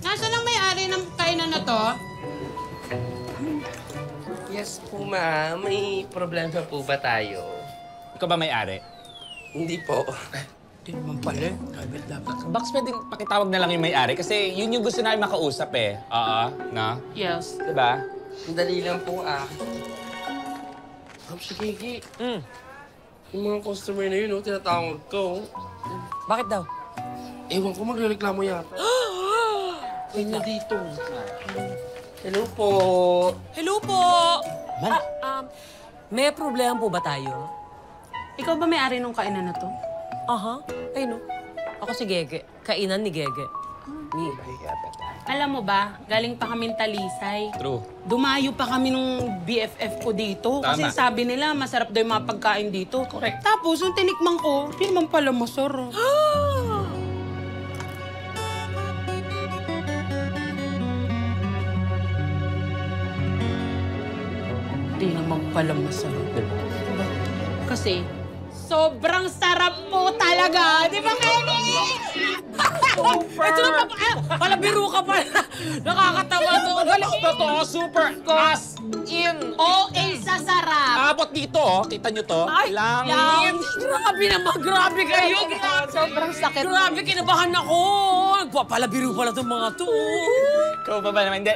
Nasaan ang may-ari ng kainan na to? Yes po, ma'am. May problema po ba tayo? Ikaw ba may-ari? Hindi po. Hindi naman pala. Dapat dapat. Box, pwedeng pakitawag na lang yung may-ari kasi yun yung gusto namin makausap eh. Oo, na? Yes. Diba? Sandali lang po, Ma'am, si Kiki. Yung mga customer na yun, tinatawag ko. Bakit daw? Ewan ko, magreklamo yata. Ay, na dito. Hello po. Hello po! May problema po ba tayo? Ikaw ba may-ari ng kainan na to? Aha. Ay, no. Ako si Gege. Kainan ni Gege. Ni. Alam mo ba, galing pa kami Talisay. True. Dumayo pa kami nung BFF ko dito. Tama. Kasi sabi nila, masarap daw yung mga pagkain dito. Correct. Tapos, yung tinikman ko, hindi naman pala masarap. Hindi naman pala masarap. Diba? Kasi, sobrang sarap po talaga. Di ba, Kenny? Ito na pa! Palabiro ka pa! Nakakatawa to! Galing! Totoo, super as in. OA sa sarap. Abot dito, oh. Kita nyo to? Ay! Langit. Grabe naman! Grabe kayo! Sobrang sakit. Grabe! Kinabahan ako! Nagpapalabiro pala itong mga to! Ikaw pa ba naman? Hindi.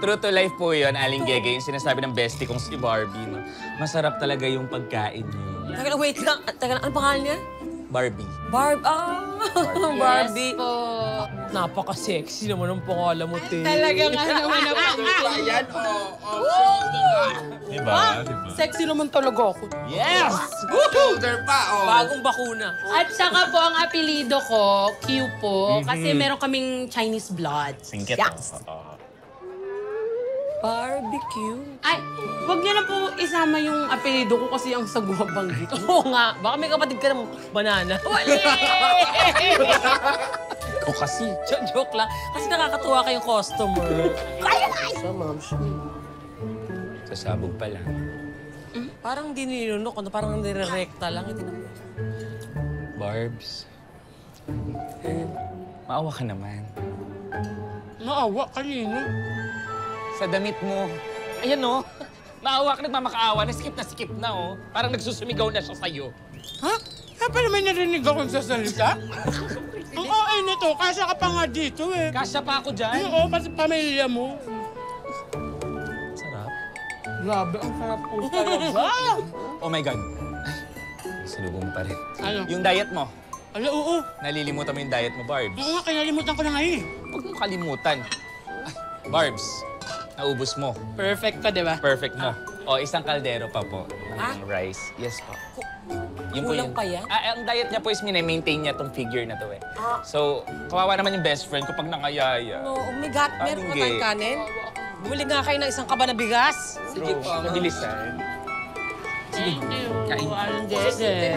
True to life po yun, Aling Gege, yung sinasabi ng bestie kong si Barbie. No? Masarap talaga yung pagkain niya. Teka lang, wait lang. Teka lang, ano pangalan niya? Barbie. Barbie. Yes po. Napaka-sexy naman ang pangalan mo, te. Talagang ano naman ako. Ayan, Diba? Sexy naman talaga ako. Yes! Shoulder pa, Bagong bakuna. At saka po ang apelido ko, Q po, kasi meron kaming Chinese blood. Singkit. Yes. Barbecue. Ay, wag niyo na po isama yung apelido ko kasi ang saguhabang dito. Oo nga. Baka may kapatid ka ng banana. Wali! O kasi. Joke lang. Kasi nakakatuwa kayong customer. Sa ma'am, Sasabog pa lang. Parang di nilunok. Parang nire-recta lang. Hindi naman. Barbs. Maawa ka naman. Naawa kanina. Sa damit mo. Ayan, no? Maawa ka, nagmamakaawa. Naskip na, oh. Parang nagsusumigaw na siya sa'yo. Ha? Kaya pala may narinig akong sasalita? Ang OA nito, kasya ka pa nga dito eh. Kasya pa ako dyan. Oo, pati pamilya mo. Sarap. Grabe, ang sarap po talaga. Oh my God. Ay, salubong pa rin. Ano? Yung diet mo. Ala, oo. Nalilimutan mo yung diet mo, Barbs. Oo nga, kinalimutan ko na ngayon eh. Huwag mo kalimutan. Ay, Barbs, naubos mo. Perfect ka, di ba? Perfect mo. O, isang kaldero pa po. Ah? Ng rice. Yes po. Kulang pa yan? Ang diet niya po is maintain niya tong figure na to eh. So, kawawa naman yung best friend kapag nangayaya. No, oh my God. Meron pa Hindi. tayong kanin? Bumili nga kayo ng isang kaba na bigas. Sige po, ma'am. Mabilisan. Thank you. Kain. Aling Dede.